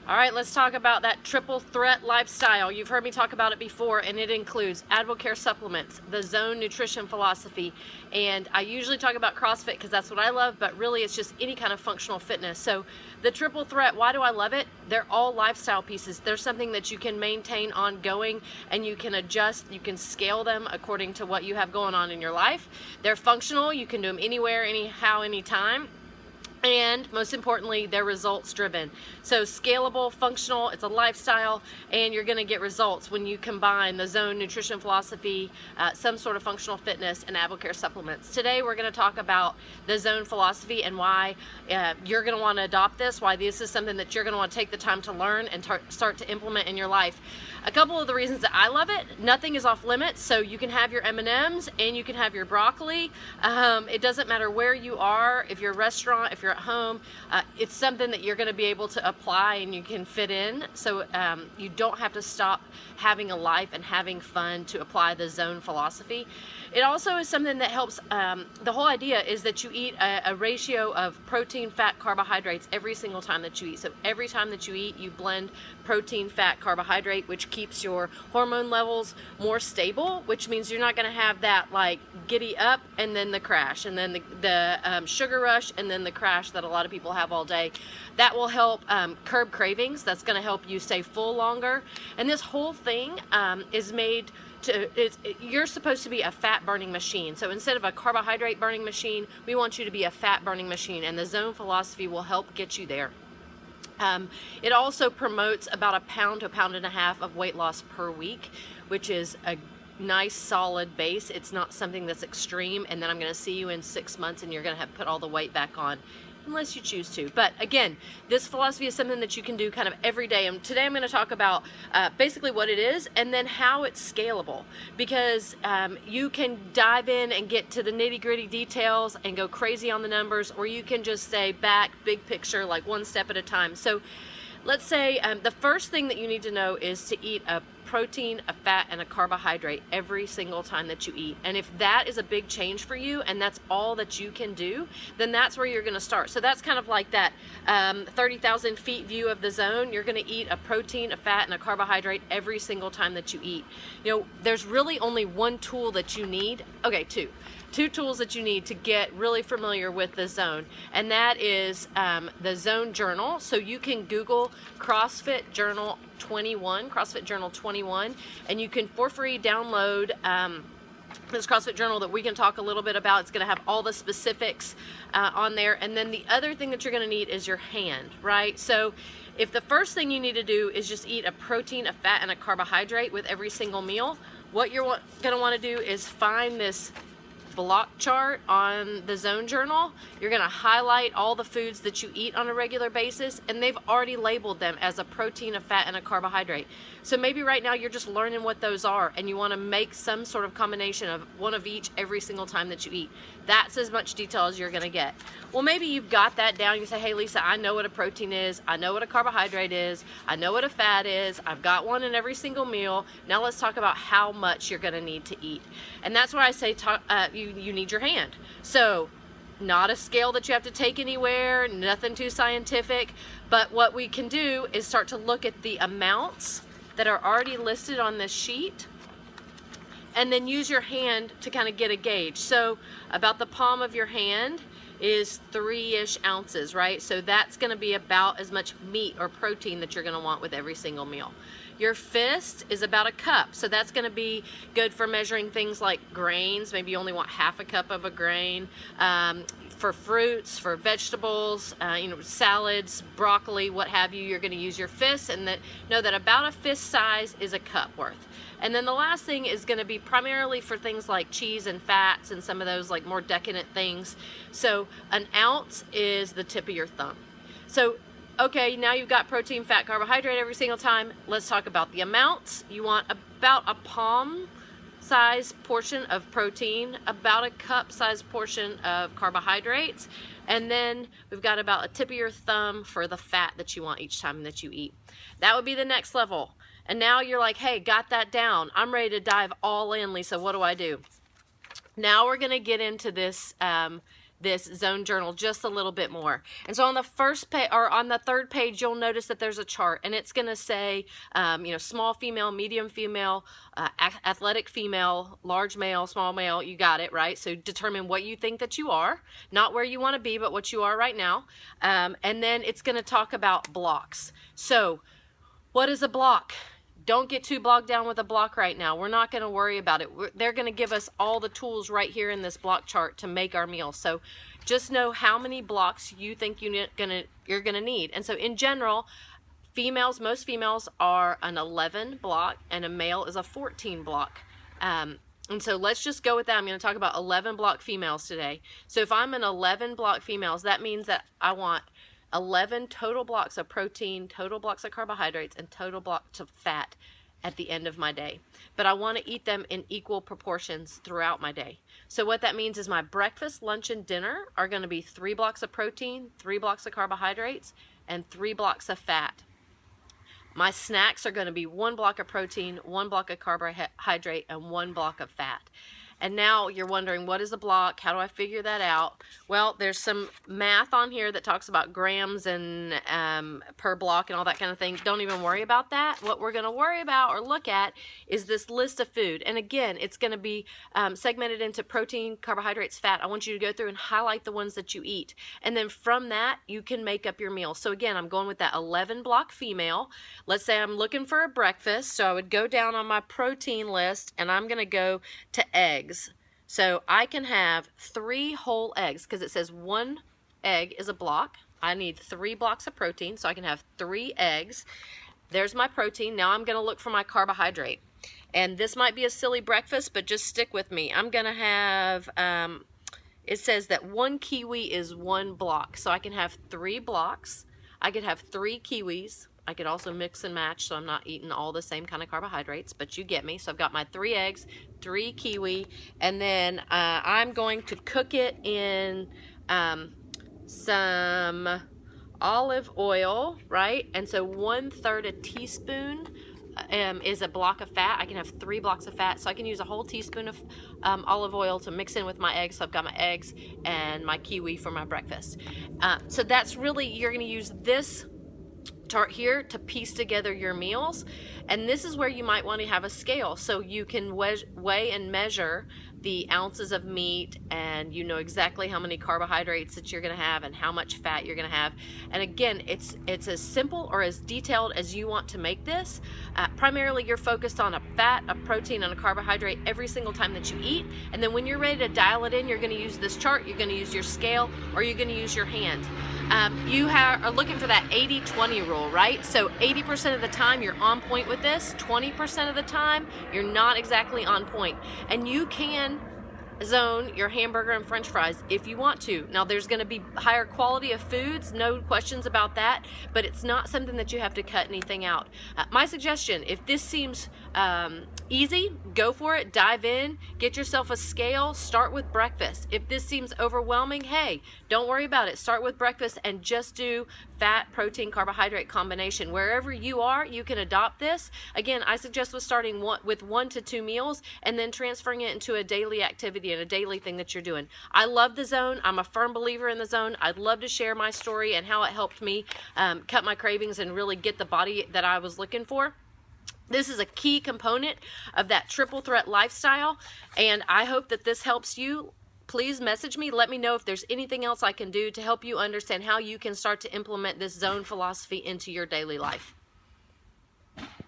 All right, let's talk about that triple threat lifestyle. You've heard me talk about it before, and it includes AdvoCare supplements, the Zone nutrition philosophy, and I usually talk about CrossFit because that's what I love, but really it's just any kind of functional fitness. So the triple threat, why do I love it? They're all lifestyle pieces. They're something that you can maintain ongoing, and you can adjust, you can scale them according to what you have going on in your life. They're functional, you can do them anywhere, anyhow, anytime. And most importantly, they're results driven. So scalable, functional, it's a lifestyle, and you're gonna get results when you combine the Zone nutrition philosophy, some sort of functional fitness, and AdvoCare supplements. Today we're gonna talk about the Zone philosophy and why you're gonna wanna adopt this, why this is something that you're gonna wanna take the time to learn and start to implement in your life. A couple of the reasons that I love it: nothing is off limits, so you can have your M&Ms and you can have your broccoli. It doesn't matter where you are, if you're a restaurant, if you're at home, it's something that you're going to be able to apply and you can fit in, so you don't have to stop having a life and having fun to apply the Zone philosophy. It also is something that helps, the whole idea is that you eat a ratio of protein, fat, carbohydrates every single time that you eat. So every time that you eat, you blend protein, fat, carbohydrate, which keeps your hormone levels more stable, which means you're not going to have that like giddy up and then the crash, and then the sugar rush, and then the crash that a lot of people have all day. That will help curb cravings. That's going to help you stay full longer. And this whole thing is made you're supposed to be a fat burning machine. So instead of a carbohydrate burning machine, we want you to be a fat burning machine, and the Zone philosophy will help get you there. It also promotes about 1 pound to 1.5 pounds of weight loss per week, which is a nice solid base. It's not something that's extreme and then I'm going to see you in 6 months and you're going to have put all the weight back on, unless you choose to. But again, this philosophy is something that you can do kind of every day. And today I'm going to talk about basically what it is and then how it's scalable, because you can dive in and get to the nitty-gritty details and go crazy on the numbers, or you can just stay back, big picture, like one step at a time. So let's say the first thing that you need to know is to eat a protein, a fat, and a carbohydrate every single time that you eat. And if that is a big change for you and that's all that you can do, then that's where you're going to start. So that's kind of like that 30,000 feet view of the Zone. You're going to eat a protein, a fat, and a carbohydrate every single time that you eat. You know, there's really only one tool that you need. Okay, two tools that you need to get really familiar with the Zone, and that is the Zone Journal. So you can Google CrossFit Journal 21, CrossFit Journal 21, and you can for free download this CrossFit Journal that we can talk a little bit about. It's going to have all the specifics on there. And then the other thing that you're going to need is your hand, right? So if the first thing you need to do is just eat a protein, a fat, and a carbohydrate with every single meal, what you're going to want to do is find this block chart on the Zone Journal. You're going to highlight all the foods that you eat on a regular basis, and they've already labeled them as a protein, a fat, and a carbohydrate. So maybe right now you're just learning what those are and you want to make some sort of combination of one of each every single time that you eat. That's as much detail as you're going to get. Well, maybe you've got that down. You say, hey Lisa, I know what a protein is, I know what a carbohydrate is, I know what a fat is, I've got one in every single meal. Now let's talk about how much you're going to need to eat. And that's where I say you need your hand. So not a scale that you have to take anywhere, nothing too scientific, but what we can do is start to look at the amounts that are already listed on this sheet, and then use your hand to kind of get a gauge. So about the palm of your hand is 3-ish ounces, right? So that's going to be about as much meat or protein that you're going to want with every single meal. Your fist is about a cup, so that's going to be good for measuring things like grains. Maybe you only want half a cup of a grain. For fruits, for vegetables, salads, broccoli, what have you, you're going to use your fist, and know that about a fist size is a cup worth. And then the last thing is going to be primarily for things like cheese and fats and some of those like more decadent things. So an ounce is the tip of your thumb. So okay, now you've got protein, fat, carbohydrate every single time. Let's talk about the amounts. You want about a palm size portion of protein, about a cup size portion of carbohydrates, and then we've got about a tip of your thumb for the fat that you want each time that you eat. That would be the next level. And now you're like, hey, got that down. I'm ready to dive all in, Lisa. What do I do? Now we're going to get into this this zone journal just a little bit more. And so on the first page, or on the third page, you'll notice that there's a chart, and it's going to say, you know, small female, medium female, athletic female, large male, small male. You got it, right? So determine what you think that you are, not where you want to be, but what you are right now. And then it's going to talk about blocks. So what is a block? Don't get too bogged down with a block right now. We're not going to worry about it. They're going to give us all the tools right here in this block chart to make our meal. So just know how many blocks you think you're gonna need. And so in general, most females are an 11 block, and a male is a 14 block. And so let's just go with that. I'm going to talk about 11 block females today. So if I'm an 11 block females, that means that I want 11 total blocks of protein, total blocks of carbohydrates, and total blocks of fat at the end of my day. But I want to eat them in equal proportions throughout my day. So what that means is my breakfast, lunch, and dinner are going to be 3 blocks of protein, 3 blocks of carbohydrates, and 3 blocks of fat. My snacks are going to be 1 block of protein, 1 block of carbohydrate, and 1 block of fat. And now you're wondering, what is a block? How do I figure that out? Well, there's some math on here that talks about grams and per block and all that kind of thing. Don't even worry about that. What we're going to worry about or look at is this list of food. And again, it's going to be segmented into protein, carbohydrates, fat. I want you to go through and highlight the ones that you eat. And then from that, you can make up your meal. So again, I'm going with that 11 block female. Let's say I'm looking for a breakfast. So I would go down on my protein list, and I'm going to go to eggs. So I can have 3 whole eggs, because it says 1 egg is a block. I need 3 blocks of protein, so I can have 3 eggs. There's my protein. Now I'm going to look for my carbohydrate. And this might be a silly breakfast, but just stick with me. I'm going to have, it says that 1 kiwi is 1 block. So I can have 3 blocks. I could have 3 kiwis. I could also mix and match, so I'm not eating all the same kind of carbohydrates, but you get me. So I've got my 3 eggs, 3 kiwi, and then I'm going to cook it in some olive oil, right? And so 1/3 a teaspoon is a block of fat. I can have 3 blocks of fat, so I can use a whole teaspoon of olive oil to mix in with my eggs. So I've got my eggs and my kiwi for my breakfast. So that's really, you're going to use this chart here to piece together your meals. And this is where you might want to have a scale, so you can weigh and measure the ounces of meat, and you know exactly how many carbohydrates that you're going to have and how much fat you're going to have. And again, it's as simple or as detailed as you want to make this. Primarily you're focused on a fat, a protein, and a carbohydrate every single time that you eat. And then when you're ready to dial it in, you're going to use this chart, you're going to use your scale, or you're going to use your hand. You are looking for that 80-20 rule, right? So 80% of the time you're on point with this, 20% of the time you're not exactly on point. And you can zone your hamburger and french fries if you want to. Now there's going to be higher quality of foods, no questions about that, but it's not something that you have to cut anything out. My suggestion, if this seems easy, go for it, dive in, get yourself a scale, start with breakfast. If this seems overwhelming, hey, don't worry about it. Start with breakfast and just do fat, protein, carbohydrate combination. Wherever you are, you can adopt this. Again, I suggest starting with 1 to 2 meals and then transferring it into a daily activity and a daily thing that you're doing. I love the zone. I'm a firm believer in the zone. I'd love to share my story and how it helped me cut my cravings and really get the body that I was looking for. This is a key component of that triple threat lifestyle, and I hope that this helps you. Please message me. Let me know if there's anything else I can do to help you understand how you can start to implement this zone philosophy into your daily life.